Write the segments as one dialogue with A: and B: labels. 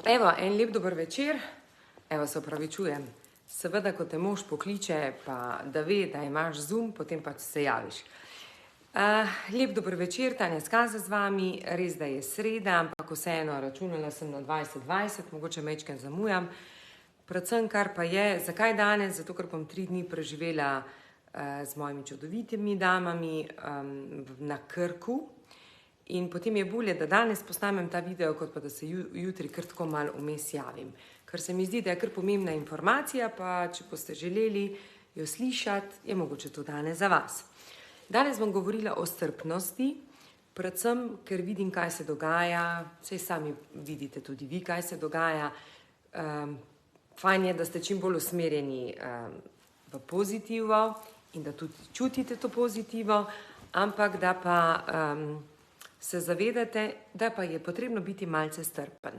A: Evo, en lep dober večer. Evo, se opravičujem. Seveda, ko te mož pokliče, pa da ve, da imaš Zoom, potem pač se javiš. Lep dober večer, Tanja Skaza z vami. Res, da je sreda, ampak vseeno računala sem na 2020, mogoče majčkeno zamujam. Predvsem, kar pa je, zakaj danes? Zato, ker bom 3 dni preživela z mojimi čudovitimi damami na Krku. In potem je bolje, da danes posnamem ta video, kot pa da se jutri kar tako malo vmes javim. Ker se mi zdi, da je kar pomembna informacija, pa če boste želeli jo slišati, je mogoče to danes za vas. Danes bom govorila o strpnosti, predvsem, ker vidim, kaj se dogaja, saj sami vidite tudi vi, kaj se dogaja. Fajn je, da ste čim bolj usmerjeni v pozitivo in da tudi čutite to pozitivo, ampak da pa se zavedate, da pa je potrebno biti malce strpen.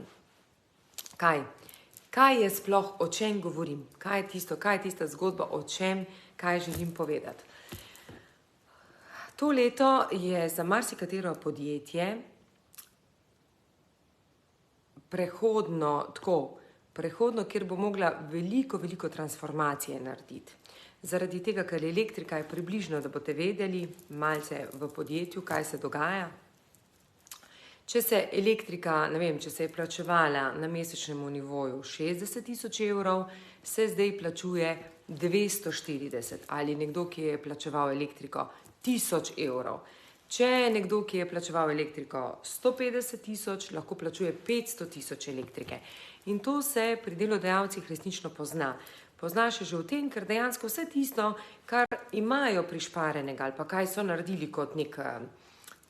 A: Kaj je sploh, o čem govorim? Kaj je tista zgodba, o čem, kaj želim povedati? To leto je za marsikatero podjetje prehodno, kjer bo mogla veliko transformacije narediti. Zaradi tega, ker elektrika je približno, da boste vedeli malce v podjetju, kaj se dogaja. Če se elektrika, ne vem, če se je plačevala na mesečnemu nivoju 60 000 evrov, se zdaj plačuje 240, ali nekdo, ki je plačeval elektriko 1000 evrov. Če je nekdo, ki je plačeval elektriko 150 000, lahko plačuje 500 000 elektrike. In to se pri delodajalcih resnično pozna. Pozna še že v tem, ker dejansko vse tisto, kar imajo prišparenega ali pa kaj so naredili kot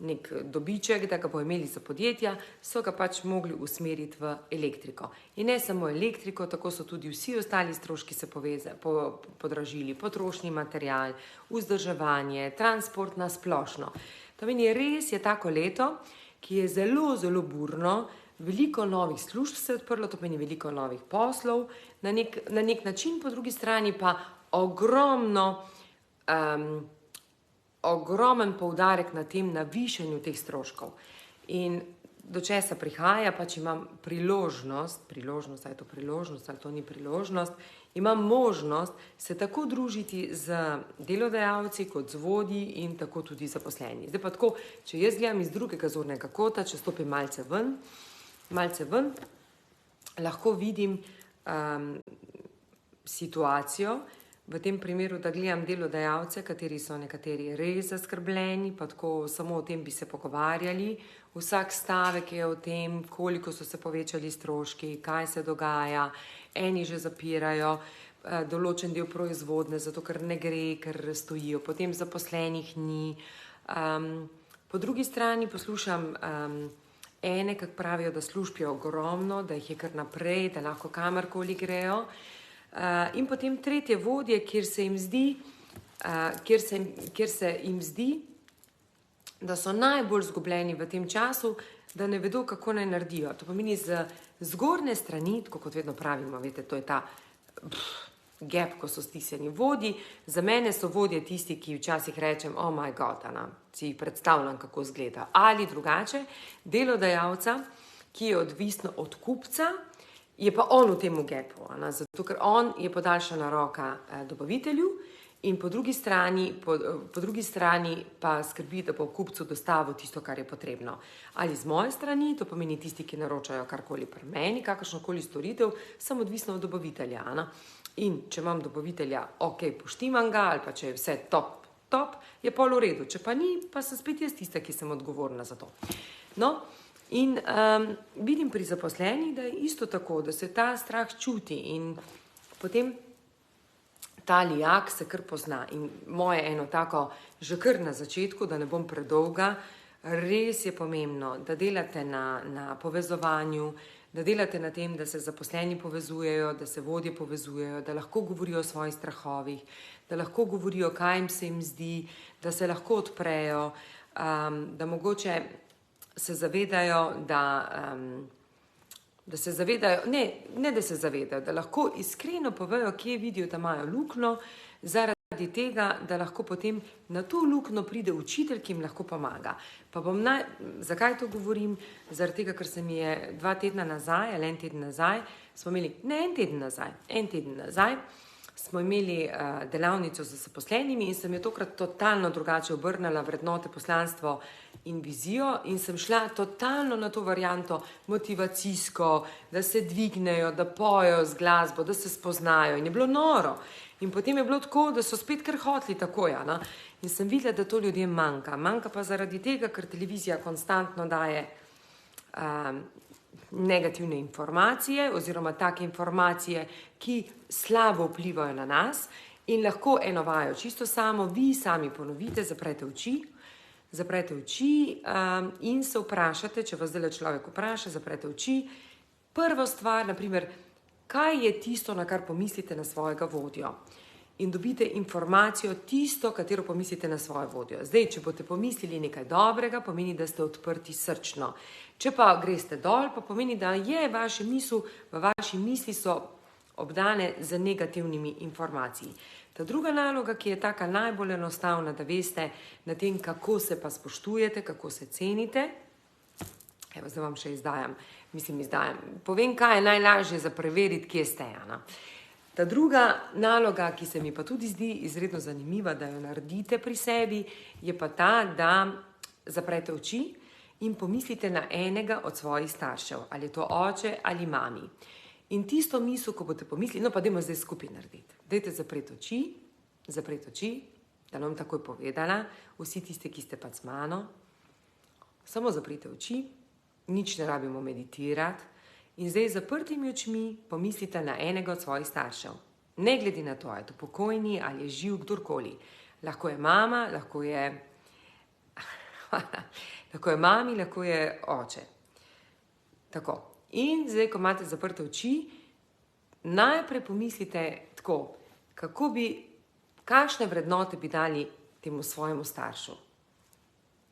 A: nek dobiček, da ga bo imeli za podjetja, so ga pač mogli usmeriti v elektriko. In ne samo elektriko, tako so tudi vsi ostali stroški se podražili, potrošni material, vzdrževanje, transport na splošno. To meni res je tako leto, ki je zelo burno, veliko novih služb se je odprlo, to meni veliko novih poslov, na nek način, po drugi strani pa ogromen poudarek na tem navišanju teh stroškov. In do česa prihaja, pač imam priložnost, ali je to priložnost, ali to ni priložnost, imam možnost se tako družiti z delodajalci kot z vodji in tako tudi zaposleni. Zdaj pa tako, če jaz gledam iz drugega zornega kota, če stopim malce ven, lahko vidim situacijo, v tem primeru, da gledam delodajalce, kateri so nekateri res zaskrbljeni, pa tako samo o tem bi se pogovarjali. Vsak stavek je o tem, koliko so se povečali stroški, kaj se dogaja, eni že zapirajo določen del proizvodne, zato ker ne gre, ker stojijo, potem zaposlenih ni. Po drugi strani poslušam ene, kak pravijo, da služb je ogromno, da jih je kar naprej, da lahko kamorkoli grejo. In potem tretje vodje, kjer se jim zdi, da so najbolj zgubljeni v tem času, da ne vedo, kako naj naredijo. To pomeni z zgornje strani, tako kot vedno pravimo, veste, to je ta gap, ko so stisnjeni vodji. Za mene so vodje tisti, ki včasih rečem, oh my god, si predstavljam, kako izgleda. Ali drugače, delodajalca, ki je odvisno od kupca, je pa on v tem gapu, zato ker on je podaljšana roka dobavitelju in po drugi strani pa skrbi, da bo kupcu dostavil tisto, kar je potrebno. Ali z moje strani, to pomeni tisti, ki naročajo karkoli pri meni, kakršnokoli storitev, sem odvisna od dobavitelja. In če imam dobavitelja, ok, poštimam ga, ali pa če je vse top, je pol v redu. Če pa ni, pa sem spet jaz tista, ki sem odgovorna za to. No, in vidim pri zaposlenih, da je isto tako, da se ta strah čuti in potem ta lijak se kar pozna. In moje eno tako, že kar na začetku, da ne bom predolga, res je pomembno, da delate na povezovanju, da delate na tem, da se zaposleni povezujejo, da se vodje povezujejo, da lahko govorijo o svojih strahovih, da lahko govorijo, kaj se jim zdi, da se lahko odprejo, da mogoče se zavedajo, da lahko iskreno povejo, kje vidijo, da imajo luknjo, zaradi tega, da lahko potem na to luknjo pride učitelj, ki jim lahko pomaga. Pa zakaj to govorim? Zaradi tega, ker se mi je 2 tedna nazaj, ali en teden nazaj, en teden nazaj, smo imeli delavnico z zaposlenimi in sem jo tokrat totalno drugače obrnila vrednote, poslanstvo in vizijo in sem šla totalno na to varianto motivacijsko, da se dvignejo, da pojejo z glasbo, da se spoznajo in je bilo noro. In potem je bilo tako, da so spet kar hoteli takoj. In sem videla, da to ljudem manjka. Manjka pa zaradi tega, ker televizija konstantno daje negativne informacije oziroma take informacije, ki slabo vplivajo na nas in lahko eno vajo čisto samo, vi sami ponovite, zaprete oči in se vprašate, če vas zdaj človek vpraša, zaprete oči. Prvo stvar, naprimer, kaj je tisto, na kar pomislite na svojega vodjo? In dobite informacijo tisto, katero pomislite na svojo vodjo. Zdaj, če boste pomislili nekaj dobrega, pomeni, da ste odprti srčno. Če pa greste dol, pa pomeni, da je vaše misli so obdane z negativnimi informacijami. Ta druga naloga, ki je taka najbolj enostavna, da veste na tem, kako se pa spoštujete, kako se cenite. Evo, zdaj vam še izdajam. Povem, kaj je najlažje za preveriti, kje ste. Ta druga naloga, ki se mi pa tudi zdi izredno zanimiva, da jo naredite pri sebi, je pa ta, da zaprete oči in pomislite na enega od svojih staršev, ali je to oče ali mami. In tisto misel, ko boste pomislili, no pa dajmo zdaj skupaj narediti. Dajte zapreti oči, da vam takoj povedala, vsi tisti, ki ste pa z mano, samo zaprite oči, nič ne rabimo meditirati, in zdaj z zaprtimi očmi pomislite na enega od svojih staršev. Ne glede na to, je to pokojni ali je živ, kdorkoli. Lahko je mama, lahko je mami, lahko je oče. Tako. In zdaj, ko imate zaprte oči, najprej pomislite tako, kakšne vrednote bi dali temu svojemu staršu.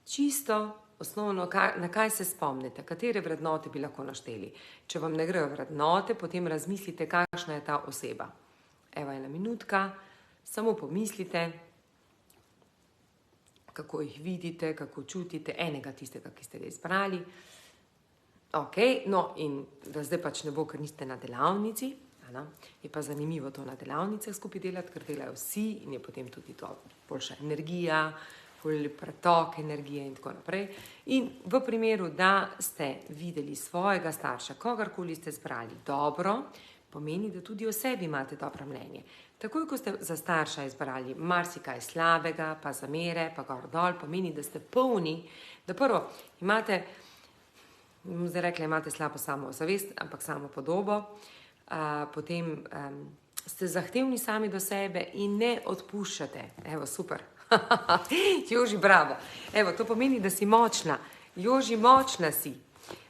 A: Čisto osnovno, na kaj se spomnite, katere vrednote bi lahko našteli. Če vam ne grejo vrednote, potem razmislite, kakšna je ta oseba. Evo 1 minutka, samo pomislite, kako jih vidite, kako čutite, enega tistega, ki ste ga izbrali. Ok, no in da zdaj pač ne bo, ker niste na delavnici, je pa zanimivo to na delavnicah skupaj delati, ker delajo vsi in je potem tudi to boljša energija, pretok energije in tako naprej. In v primeru, da ste videli svojega starša, kogarkoli ste zbrali dobro, pomeni, da tudi o sebi imate dobro mnenje. Takoj, ko ste za starša izbrali marsikaj slabega, pa zamere, pa gor dol, pomeni, da ste polni, da prvo imate, zdaj rekla, imate slabo samozavest, ampak samo podobo, potem ste zahtevni sami do sebe in ne odpuščate. Evo, super. Joži, bravo. Evo, to pomeni, da si močna. Joži, močna si.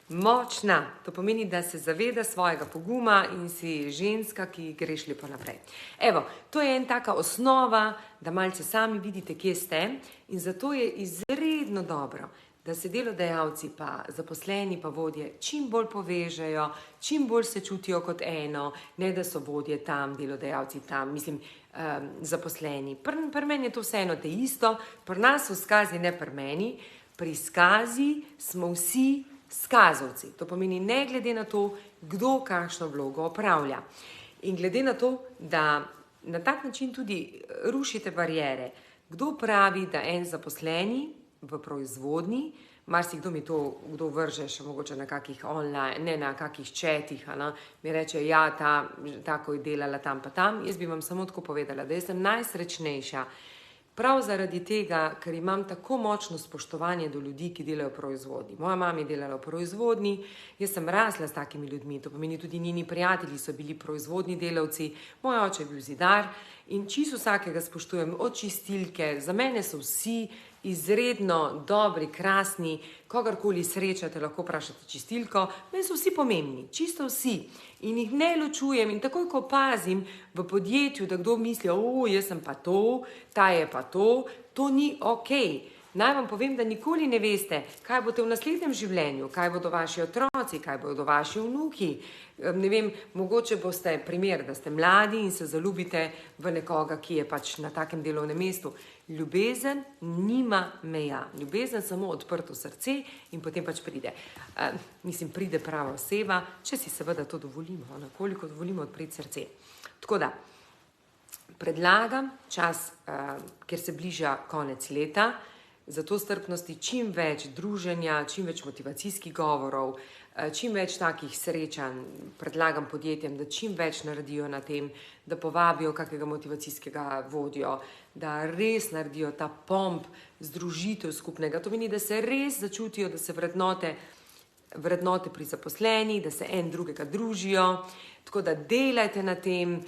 A: Močna. To pomeni, da se zaveda svojega poguma in si ženska, ki greš lepo naprej. Evo, to je en taka osnova, da malce sami vidite, kje ste, in zato je izredno dobro, da se delodajalci pa zaposleni pa vodje čim bolj povežejo, čim bolj se čutijo kot eno, ne da so vodje tam, delodajalci tam, zaposleni. Pri meni je to vseeno te isto, pri nas so skazi, ne pri meni, pri skazi smo vsi skazovci. To pomeni ne glede na to, kdo kakšno vlogo opravlja. In glede na to, da na tak način tudi rušite barijere. Kdo pravi, da en zaposleni v proizvodnji, marsikdo mi to kdo vrže še mogoče na kakih online, ne na kakih chatih, mi reče, ja, tako je delala tam pa tam. Jaz bi vam samo tako povedala, da jaz sem najsrečnejša prav zaradi tega, ker imam tako močno spoštovanje do ljudi, ki delajo v proizvodnji. Moja mama je delala v proizvodnji, jaz sem rasla s takimi ljudmi, to pomeni tudi njeni prijatelji so bili proizvodni delavci, moj oče je bil zidar in čisto vsakega spoštujem, od čistilke, za mene so vsi izredno dobri, krasni, kogarkoli srečate, lahko vprašate čistilko, meni so vsi pomembni, čisto vsi. In jih ne ločujem in takoj, ko opazim v podjetju, da kdo misli, jaz sem pa to, ta je pa to ni okej. Naj vam povem, da nikoli ne veste, kaj boste v naslednjem življenju, kaj bodo vaši otroci, kaj bodo vaši vnuki. Ne vem, mogoče boste primer, da ste mladi in se zaljubite v nekoga, ki je pač na takem delovnem mestu. Ljubezen nima meja. Ljubezen samo odprto srce in potem pač pride. Pride prava oseba, če si seveda to dovolimo, koliko dovolimo odpreti srce. Tako da, predlagam čas, ker se bliža konec leta, zato strpnosti čim več druženja, čim več motivacijskih govorov, čim več takih srečanj. Predlagam podjetjem, da čim več naredijo na tem, da povabijo kakega motivacijskega vodjo, da res naredijo ta pomp združitev skupnega. To pomeni, da se res začutijo, da se vrednote pri zaposlenih, da se en drugega družijo. Tako da delajte na tem.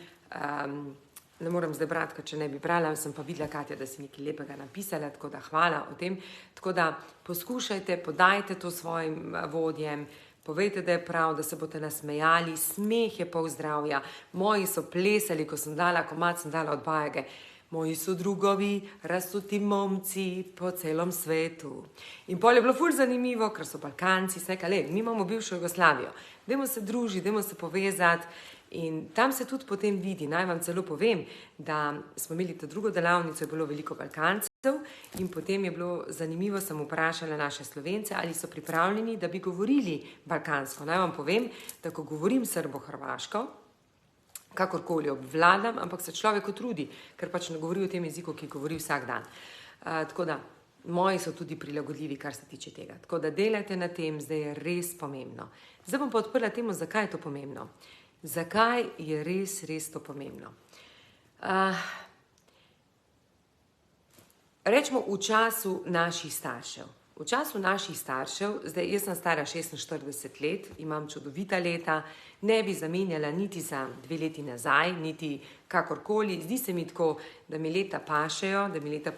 A: Ne moram zdaj brati, če ne bi brala, sem pa videla, Katja, da si nekaj lepega napisala, tako da hvala o tem. Tako da poskušajte, podajte to svojim vodjem, povejte, da je prav, da se boste nasmejali, smeh je pol zdravja. Moji so plesali, ko sem dala komad, sem dala od Bajage. Moji so drugovi, rasuti momci po celom svetu. In pol je bilo ful zanimivo, ker so Balkanci, mi imamo bivšo Jugoslavijo. Dajmo se družiti, dajmo se povezati. In tam se tudi potem vidi, naj vam celo povem, da smo imeli to drugo delavnico, je bilo veliko Balkancev in potem je bilo zanimivo, sem vprašala naše Slovence, ali so pripravljeni, da bi govorili balkansko. Naj vam povem, da ko govorim srbo-hrvaško, kakorkoli obvladam, ampak se človek utrudi, ker pač ne govori v tem jeziku, ki govori vsak dan. Tako da, moji so tudi prilagodljivi, kar se tiče tega. Tako da delajte na tem, zdaj je res pomembno. Zdaj bom pa odprla temo, zakaj je to pomembno. Zakaj je res to pomembno? Rečemo v času naših staršev. V času naših staršev, zdaj jaz sem stara 46 let, imam čudovita leta, ne bi zamenjala niti za 2 leti nazaj, niti kakorkoli. Zdi se mi tako, da mi leta pašejo, da mi leta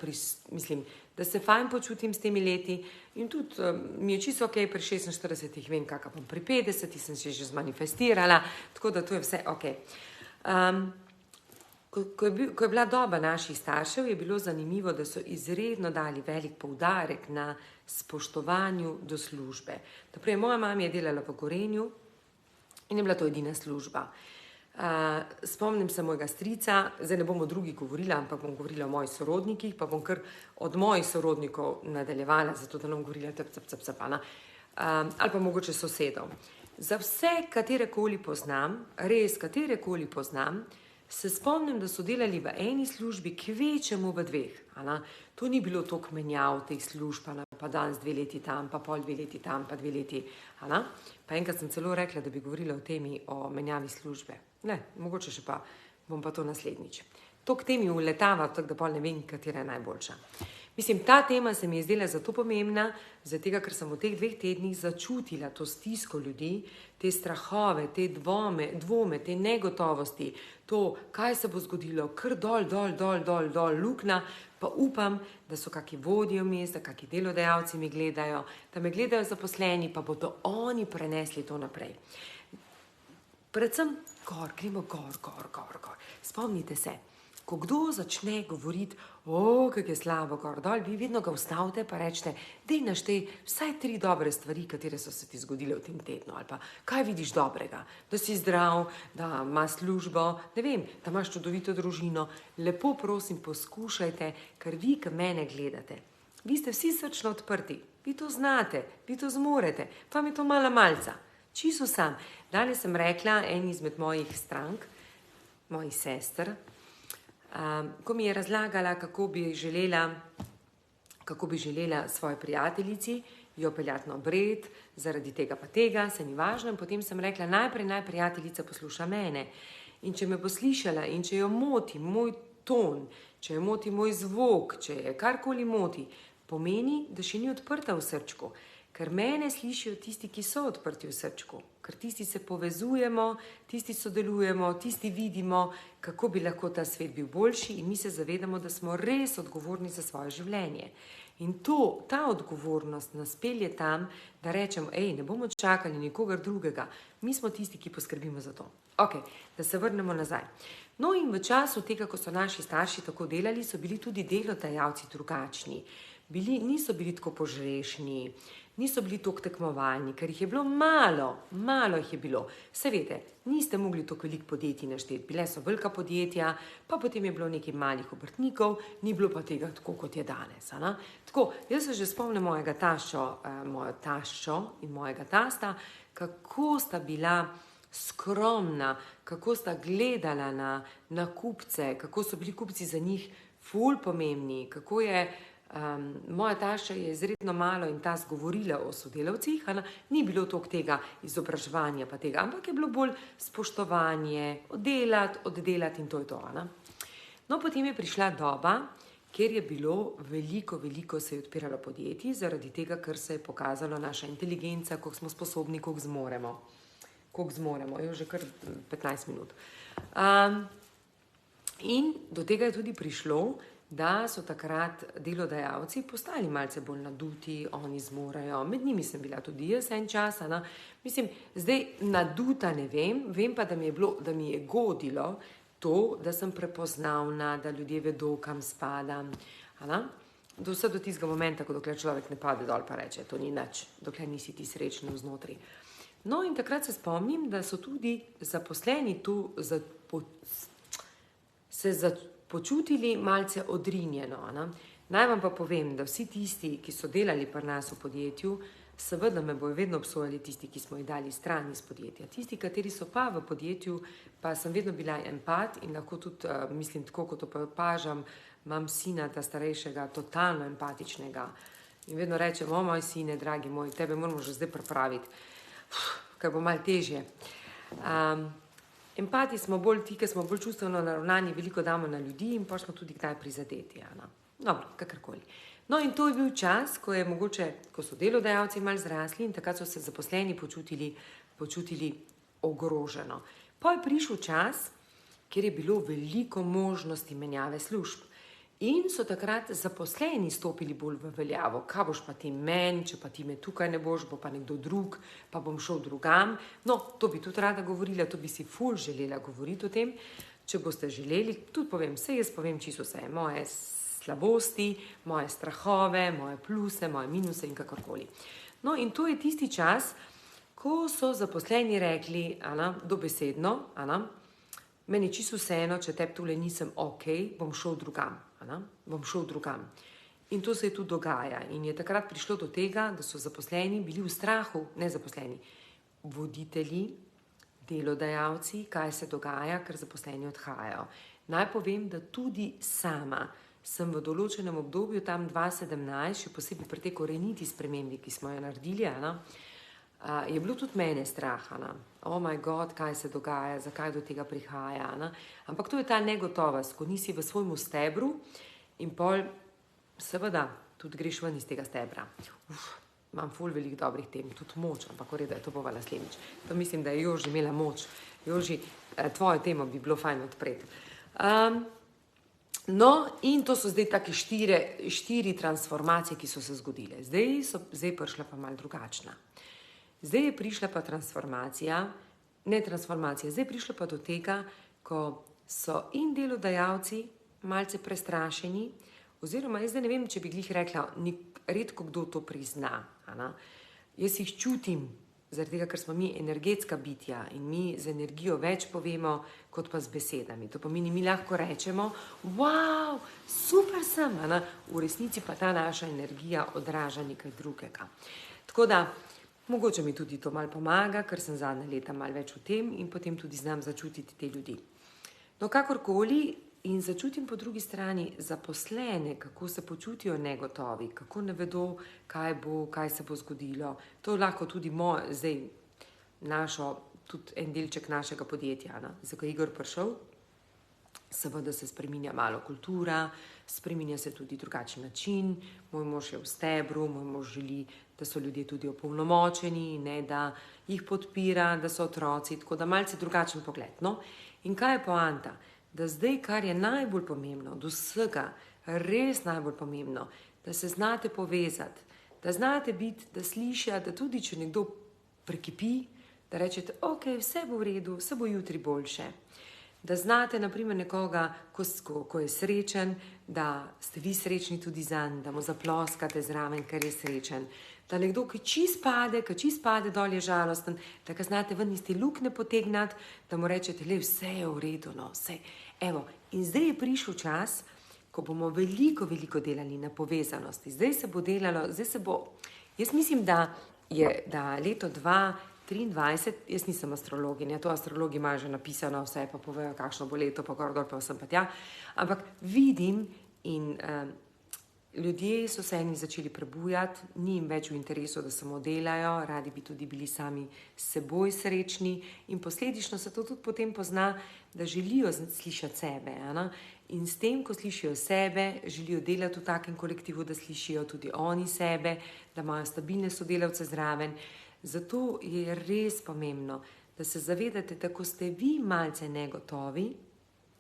A: da se fajn počutim s temi leti in tudi mi je čisto ok, pri 46 vem, kakor bom pri 50, sem se že zmanifestirala, tako da to je vse ok. Ko je bila doba naših staršev, je bilo zanimivo, da so izredno dali velik poudarek na spoštovanju do službe. Naprej, moja mama je delala v Gorenju in je bila to edina služba. Spomnim se mojega strica, zdaj ne bom o drugih govorila, ampak bom govorila o mojih sorodnikih, pa bom kar od mojih sorodnikov nadaljevala, zato da nam govorila ali pa mogoče sosedov. Za vse, katerekoli poznam, res katerekoli poznam, se spomnim, da so delali v eni službi, kvečemu v 2. To ni bilo toliko menjav teh služb, pa danes 2 leti tam, pa pol 2 leti tam, pa 2 leti. Pa enkrat sem celo rekla, da bi govorila o temi o menjavi službe. Ne, mogoče še pa, bom pa to naslednjič. To k temi uletava, tako da pol ne vem, katera je najboljša. Ta tema se mi je zdela zato pomembna, zato ker sem v teh 2 tednih začutila to stisko ljudi, te strahove, te dvome, te negotovosti, to, kaj se bo zgodilo, kar dol, luknja, pa upam, da so kaki vodje vmes, da kaki delodajalci mi gledajo, da me gledajo zaposleni, pa bodo oni prenesli to naprej. Predvsem gremo gor. Spomnite se, ko kdo začne govoriti, kako je slabo gor dol, vi vedno ga ustavite pa rečete, dej naštej vsaj 3 dobre stvari, katere so se ti zgodile v tem tednu, ali pa kaj vidiš dobrega, da si zdrav, da imaš službo, ne vem, da imaš čudovito družino. Lepo prosim, poskušajte, ker vi, ki mene gledate, vi ste vsi srčno odprti, vi to znate, vi to zmorete, pa mi to malca. Čisto sam. Danes sem rekla eni izmed mojih strank, mojih sester, ko mi je razlagala, kako bi želela svoji prijateljici jo peljati na obred, zaradi tega pa tega, se ni važno. In potem sem rekla, najprej naj prijateljica posluša mene. In če me bo slišala in če jo moti moj ton, če jo moti moj zvok, če je karkoli moti, pomeni, da še ni odprta v srčku. Ker mene slišijo tisti, ki so odprti v srčku, ker tisti se povezujemo, tisti sodelujemo, tisti vidimo, kako bi lahko ta svet bil boljši in mi se zavedamo, da smo res odgovorni za svoje življenje. In ta odgovornost nas pelje tam, da rečemo, ne bomo čakali nikogar drugega, mi smo tisti, ki poskrbimo za to. Ok, da se vrnemo nazaj. No in v času tega, ko so naši starši tako delali, so bili tudi delodajalci drugačni. niso bili tako požrešni, niso bili tako tekmovalni, ker jih je bilo malo jih je bilo. Se veste, niste mogli toliko veliko podjetij našteti, bile so velika podjetja, pa potem je bilo nekaj malih obrtnikov, ni bilo pa tega tako, kot je danes. Tako, jaz se že spomnim mojo taščo in mojega tasta, kako sta bila skromna, kako sta gledala na kupce, kako so bili kupci za njih ful pomembni, kako je moja tašča je izredno malo in ta govorila o sodelavcih, ni bilo toliko tega izobraževanja pa tega, ampak je bilo bolj spoštovanje, oddelati in to je to. No, potem je prišla doba, kjer je bilo veliko se je odpiralo podjetij, zaradi tega, ker se je pokazalo naša inteligenca, koliko smo sposobni, koliko zmoremo, je že kar 15 minut. In do tega je tudi prišlo, da so takrat delodajalci postali malce bolj naduti, oni zmorejo, med njimi sem bila tudi jaz en čas, mislim, zdaj naduta ne vem pa, da mi je godilo to, da sem prepoznavna, da ljudje vedo, kam spadam, vse do tistega momenta, ko dokler človek ne pade dol pa reče, to ni nič, dokler nisi ti srečni vznotri. No in takrat se spomnim, da so tudi zaposleni tu počutili malce odrinjeno. Naj vam pa povem, da vsi tisti, ki so delali pri nas v podjetju, seveda me bojo vedno obsojali tisti, ki smo jih dali stran iz podjetja. Tisti, kateri so pa v podjetju, pa sem vedno bila empat in lahko tudi, mislim, tako kot opažam, imam sina, ta starejšega, totalno empatičnega. In vedno rečem, moj sine, dragi moj, tebe moramo že zdaj pripraviti, ker bo malo težje. Empati smo bolj ti, ki smo bolj čustveno naravnani, veliko damo na ljudi in pa smo tudi kdaj prizadeti. Dobro, kakorkoli. No in to je bil čas, ko so delodajalci malo zrasli in takrat so se zaposleni počutili ogroženo. Pa je prišel čas, kjer je bilo veliko možnosti menjave služb. In so takrat zaposleni stopili bolj v veljavo. Kaj boš pa ti meni, če pa ti me tukaj ne boš, bo pa nekdo drug, pa bom šel drugam. No, to bi tudi rada govorila, to bi si ful želela govoriti o tem. Če boste želeli, tudi povem, jaz povem čisto vse, moje slabosti, moje strahove, moje pluse, moje minuse in kakorkoli. No in to je tisti čas, ko so zaposleni rekli, dobesedno, meni čisto vseeno, če tebi tule nisem okej, bom šel drugam. In to se je tudi dogaja. In je takrat prišlo do tega, da so zaposleni bili v strahu, ne zaposleni, voditelji, delodajalci, kaj se dogaja, ker zaposleni odhajajo. Naj povem, da tudi sama sem v določenem obdobju, tam 2017, še posebej pri tej koreniti spremembi, ki smo jo naredili, je bilo tudi mene strah. Oh my God, kaj se dogaja, zakaj do tega prihaja. Ampak to je ta negotovost, ko nisi v svojemu stebru in pol seveda tudi greš ven iz tega stebra. Imam ful veliko dobrih tem, tudi moč, ampak v redu, to bova naslednjič. To mislim, da je Joži imela moč. Joži, tvojo temo bi bilo fajn odpreti. No, in to so zdaj take štiri transformacije, ki so se zgodile. Zdaj prišla pa malo drugačna. Zdaj je prišla pa zdaj je prišla pa do tega, ko so in delodajalci malce prestrašeni, oziroma jaz zdaj ne vem, če bi glih rekla, redko kdo to prizna. Jaz jih čutim, zaradi tega, ker smo mi energetska bitja in mi z energijo več povemo, kot pa z besedami. To pomeni, mi lahko rečemo, wow, super sem, v resnici pa ta naša energija odraža nekaj drugega. Tako da, mogoče mi tudi to malo pomaga, ker sem zadnja leta malo več v tem in potem tudi znam začutiti te ljudi. No, kakorkoli in začutim po drugi strani zaposlene, kako se počutijo negotovi, kako ne vedo, kaj se bo zgodilo. To lahko tudi zdaj tudi en delček našega podjetja, za ko je Igor prišel. Seveda se spreminja malo kultura, spreminja se tudi drugačen način. Moj mož je v stebru, moj mož želi, da so ljudje tudi opolnomočeni, ne da jih podpira, da so otroci, tako da malce drugačen pogled. No? In kaj je poanta? Da zdaj, kar je najbolj pomembno, od vsega, res najbolj pomembno, da se znate povezati, da znate biti, da slišijo, da tudi, če nekdo prekipi, da rečete, ok, vse bo v redu, vse bo jutri boljše. Da znate, naprimer, nekoga, ko je srečen, da ste vi srečni tudi zanj, da mu zaploskate zraven, ker je srečen. Da nekdo, ki čist pade dol, je žalosten, da ga znate ven iz te luknje potegnati, da mu rečete, le, vse je v redu, no, vse. Evo, in zdaj je prišel čas, ko bomo veliko delali na povezanosti. Zdaj se bo, jaz mislim, da leto 2023, jaz nisem astrologinja, to astrologi imajo že napisano, vse pa povejo, kakšno bo leto, pa gor dol, pa vsem pa tja, ampak vidim in ljudje so se eni začeli prebujati, ni jim več v interesu, da samo delajo, radi bi tudi bili sami s seboj srečni in posledično se to tudi potem pozna, da želijo slišati sebe. In s tem, ko slišijo sebe, želijo delati v takem kolektivu, da slišijo tudi oni sebe, da imajo stabilne sodelavce zraven. Zato je res pomembno, da se zavedate, da ko ste vi malce negotovi,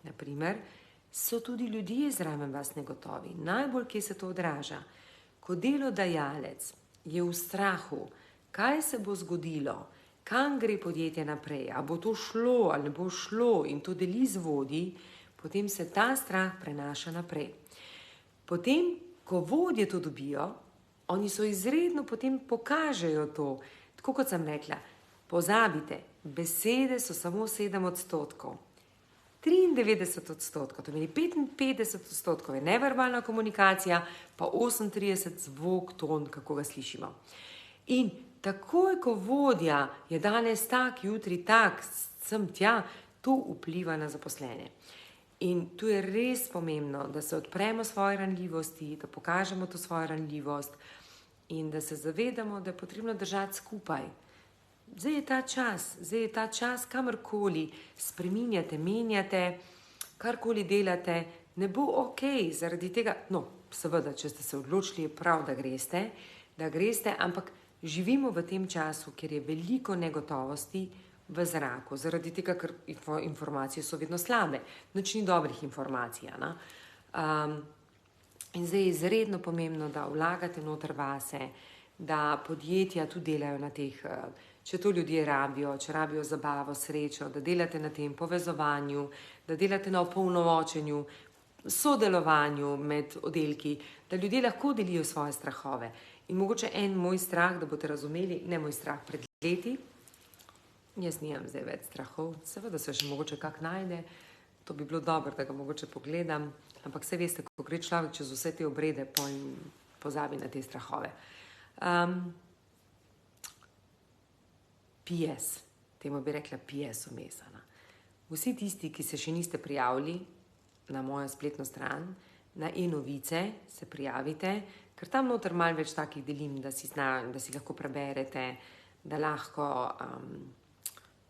A: naprimer, so tudi ljudje zraven vas negotovi. Najbolj, kje se to odraža. Ko delodajalec je v strahu, kaj se bo zgodilo, kam gre podjetje naprej, a bo to šlo ali ne bo šlo in to deli z vodji, potem se ta strah prenaša naprej. Potem, ko vodje to dobijo, oni so izredno potem pokažejo to. Tako kot sem rekla, pozabite, besede so samo 7%. 93%, to meni 55% je neverbalna komunikacija, pa 38% zvok, ton, kako ga slišimo. In takoj, ko vodja je danes tak, jutri tak, sem tja, to vpliva na zaposlene. In tu je res pomembno, da se odpremo svoje ranljivosti, da pokažemo to svojo ranljivost in da se zavedamo, da je potrebno držati skupaj. Zdaj je ta čas, kamorkoli spreminjate, menjate, karkoli delate, ne bo okej zaradi tega. No, seveda, če ste se odločili, je prav, da greste, ampak živimo v tem času, kjer je veliko negotovosti v zraku, zaradi tega, ker informacije so vedno slabe, nič ni dobrih informacij. In zdaj je izredno pomembno, da vlagate noter vase, da podjetja tudi delajo na teh, če to ljudje rabijo, če rabijo zabavo, srečo, da delate na tem povezovanju, da delate na opolnomočenju, sodelovanju med oddelki, da ljudje lahko delijo svoje strahove. In mogoče en moj strah, da boste razumeli, ne moj strah pred leti, jaz nimam zdaj več strahov, seveda se še mogoče kak najde, to bi bilo dobro, da ga mogoče pogledam, ampak saj veste, ko gre človek čez vse te obrede, pozabi na te strahove. PS, temu bi rekla PS vmesana. Vsi tisti, ki se še niste prijavili na mojo spletno stran, na e-novice se prijavite, ker tam noter malo več takih delim, da si lahko preberete, da lahko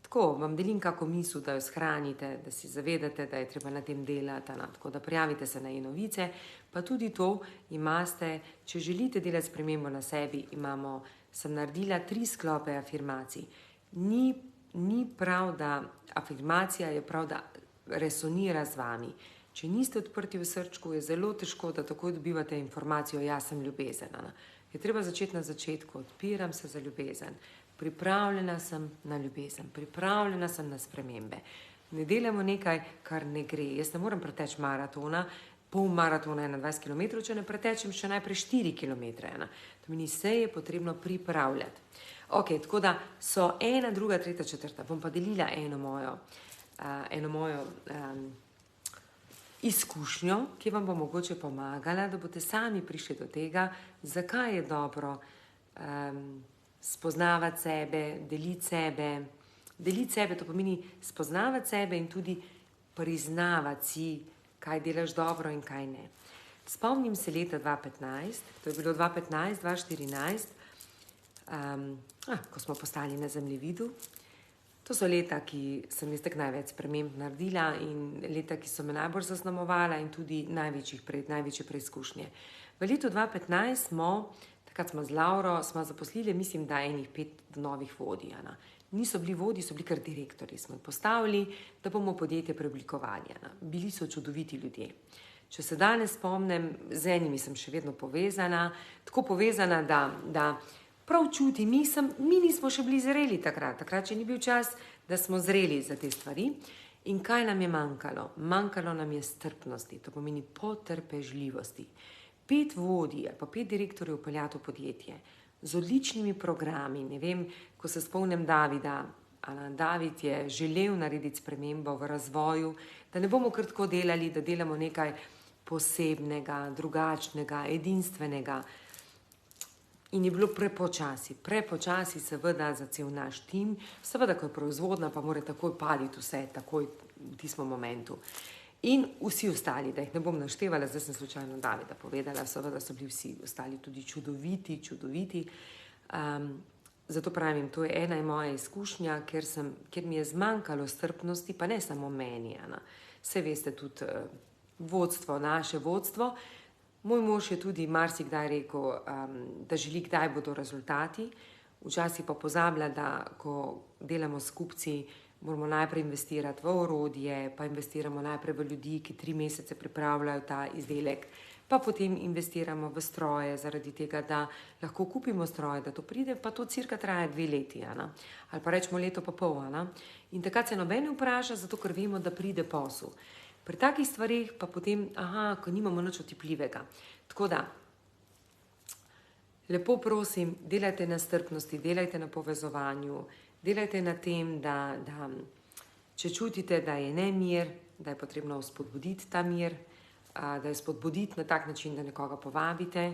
A: tako vam delim kako misel, da jo shranite, da si zavedate, da je treba na tem delati, tako da prijavite se na e-novice, pa tudi to imate, če želite delati spremembo na sebi, sem naredila 3 sklope afirmacij. Ni prav, da afirmacija je prav, da resonira z vami. Če niste odprti v srčku, je zelo težko, da takoj dobivate informacijo, jaz sem ljubezen. Je treba začeti na začetku, odpiram se za ljubezen. Pripravljena sem na ljubezen, pripravljena sem na spremembe. Ne delamo nekaj, kar ne gre. Jaz ne morem preteči maratona, pol maratona 21 km, če ne pretečem še najprej 4 km. To meni se je potrebno pripravljati. Ok, tako da so 1, 2, 3, 4. Bom pa delila eno mojo izkušnjo, ki vam bo mogoče pomagala, da boste sami prišli do tega, zakaj je dobro spoznavati sebe, deliti sebe. Deliti sebe, to pomeni spoznavati sebe in tudi priznavati si, kaj delaš dobro in kaj ne. Spomnim se leta 2015, to je bilo 2015, 2014, ko smo postali na zemljevidu. To so leta, ki sem jaz tako največ sprememb naredila in leta, ki so me najbolj zaznamovala in tudi največje preizkušnje. V letu 2015 takrat smo z Lauro zaposlili, mislim, da 5 novih vodij. Niso bili vodji, so bili kar direktorji. Smo jih postavili, da bomo podjetje preoblikovali. Bili so čudoviti ljudje. Če se danes spomnim, z enimi sem še vedno povezana, tako povezana, da prav čutim, mi nismo še bili zreli takrat še ni bil čas, da smo zreli za te stvari In kaj nam je manjkalo? Manjkalo nam je strpnosti, to pomeni potrpežljivosti. 5 vodij, pa 5 direktorjev peljato podjetje z odličnimi programi. Ne vem, ko se spomnim Davida, David je želel narediti spremembo v razvoju, da ne bomo kar tako delali, da delamo nekaj posebnega, drugačnega, edinstvenega. In je bilo prepočasi seveda za cel naš tim, seveda ko je proizvodna, pa mora takoj paditi vse, takoj v tistem momentu. In vsi ostali, da jih ne bom naštevala, zdaj sem slučajno Davida povedala, seveda so bili vsi ostali tudi čudoviti. Zato pravim, to je ena moja izkušnja, ker mi je zmanjkalo strpnosti, pa ne samo meni. Saj veste tudi vodstvo, naše vodstvo. Moj mož je tudi marsikdaj rekel, da želi, kdaj bodo rezultati. Včasih pa pozablja, da ko delamo s kupci, moramo najprej investirati v orodje, pa investiramo najprej v ljudi, ki 3 mesece pripravljajo ta izdelek, pa potem investiramo v stroje, zaradi tega, da lahko kupimo stroje, da to pride, pa to cirka traja 2 leti, ali pa rečemo leto pa pol. In takrat se noben ne vpraša, zato ker vemo, da pride posel. Pri takih stvarih pa potem, ko nimamo nič otipljivega. Tako da, lepo prosim, delajte na strpnosti, delajte na povezovanju, delajte na tem, da če čutite, da je nemir, da je potrebno spodbuditi ta mir, da je spodbuditi na tak način, da nekoga povabite.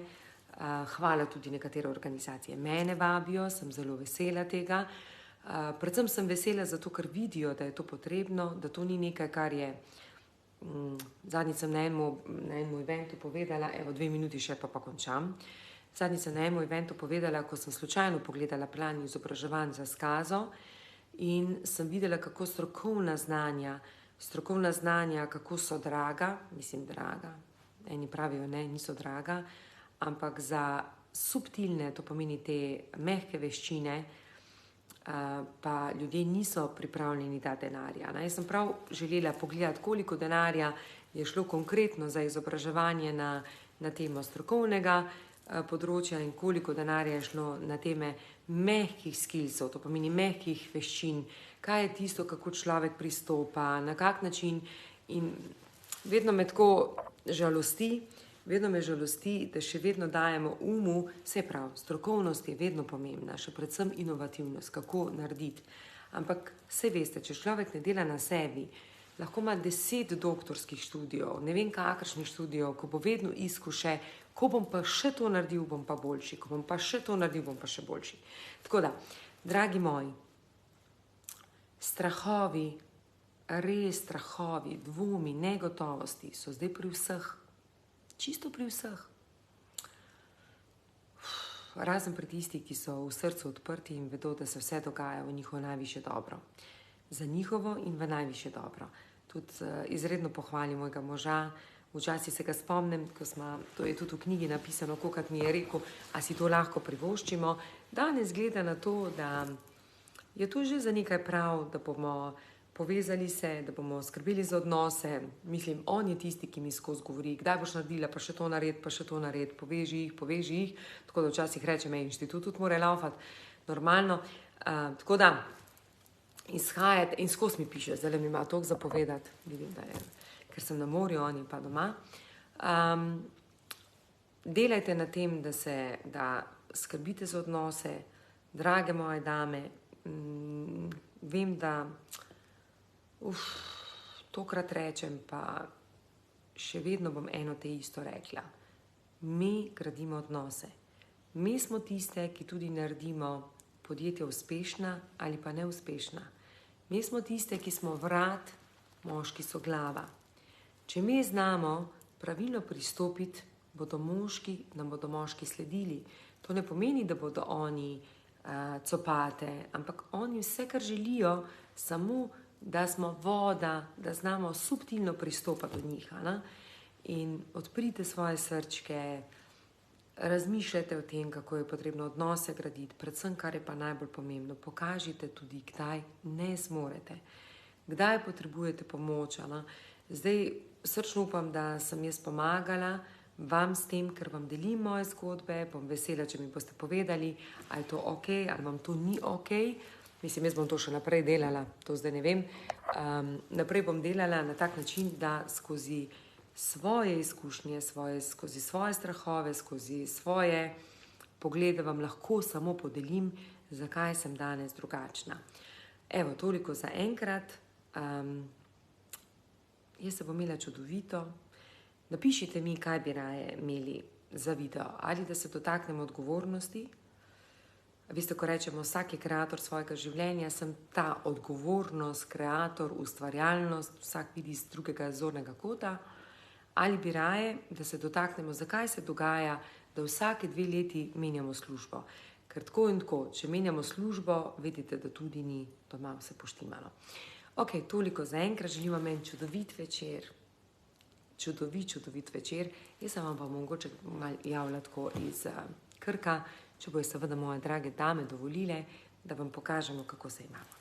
A: Hvala tudi nekatere organizacije mene vabijo, sem zelo vesela tega. Predvsem sem vesela zato, ker vidijo, da je to potrebno, da to ni nekaj, kar je. Zadnjič sem na enem eventu povedala, 2 minuti še pa končam. Zadnjič sem na enem eventu povedala, ko sem slučajno pogledala plan izobraževanj za Skazo in sem videla, kako strokovna znanja, kako so draga, eni pravijo ne, niso draga, ampak za subtilne, to pomeni te mehke veščine, pa ljudje niso pripravljeni dati denarja. Jaz sem prav želela pogledati, koliko denarja je šlo konkretno za izobraževanje na temo strokovnega področja in koliko denarja je šlo na teme mehkih skillsov, to pomeni mehkih veščin, kaj je tisto, kako človek pristopa, na kak način. In vedno me tako žalosti, da še vedno dajemo umu, vse prav, strokovnost je vedno pomembna, še predvsem inovativnost, kako narediti. Ampak vse veste, če človek ne dela na sebi, lahko ima 10 doktorskih študijev, ne vem kakršnih študijev, ko bo vedno iskal še, ko bom pa še to naredil, bom pa boljši, ko bom pa še to naredil, bom pa še boljši. Tako da, dragi moji, strahovi, res strahovi, dvomi, negotovosti so zdaj pri vseh, čisto pri vseh. Razen pri tistih, ki so v srcu odprti in vedo, da se vse dogaja v njihovo najvišje dobro. Za njihovo in v najvišje dobro. Tudi izredno pohvalim mojega moža. Včasih se ga spomnim, to je tudi v knjigi napisano, kolikrat mi je rekel, a si to lahko privoščimo. Danes gleda na to, da je to že za nekaj prav, da bomo povezali se, da bomo skrbeli za odnose. Mislim, on je tisti, ki mi skozi govori, kdaj boš naredila, pa še to naredi, poveži jih. Tako da včasih rečem, inštitut tudi mora laufati, normalno. Tako da, izhajati, in skozi mi piše, zdaj mi ima toliko zapovedati, vidim, da je, ker sem na morju, oni pa doma. Delajte na tem, da skrbite za odnose, drage moje dame. Vem, da tokrat rečem, pa še vedno bom eno te isto rekla. Mi gradimo odnose. Mi smo tiste, ki tudi naredimo podjetje uspešna ali pa neuspešna. Mi smo tiste, ki smo vrat, moški so glava. Če mi znamo pravilno pristopiti, nam bodo moški sledili. To ne pomeni, da bodo oni copate, ampak oni vse, kar želijo, samo da smo voda, da znamo subtilno pristopati do njih. In odprite svoje srčke, razmišljajte o tem, kako je potrebno odnose graditi, predvsem, kar je pa najbolj pomembno, pokažite tudi, kdaj ne zmorete, kdaj potrebujete pomoč. Zdaj srčno upam, da sem jaz pomagala vam s tem, ker vam delim moje zgodbe, bom vesela, če mi boste povedali, ali je to ok, ali vam to ni ok. Mislim, jaz bom to še naprej delala, to zdaj ne vem, Naprej bom delala na tak način, da skozi svoje izkušnje, skozi svoje strahove, skozi svoje poglede vam lahko samo podelim, zakaj sem danes drugačna. Evo, toliko za enkrat. Jaz se bom imela čudovito. Napišite mi, kaj bi raje imeli za video. Ali da se dotaknemo odgovornosti. Veste, ko rečemo, vsak je kreator svojega življenja, sem ta odgovornost, kreator, ustvarjalnost, vsak vidi z drugega zornega kota. Ali bi raje, da se dotaknemo, zakaj se dogaja, da vsake 2 leti menjamo službo. Ker tako in tako, če menjamo službo, vedite, da tudi ni doma vse poštimano. Ok, toliko za enkrat, želim vam en čudovit večer. Čudovit večer. Jaz sem vam pa mogoče malo javila tako iz Krka, če bojo seveda moje drage dame dovolile, da vam pokažemo, kako se imamo.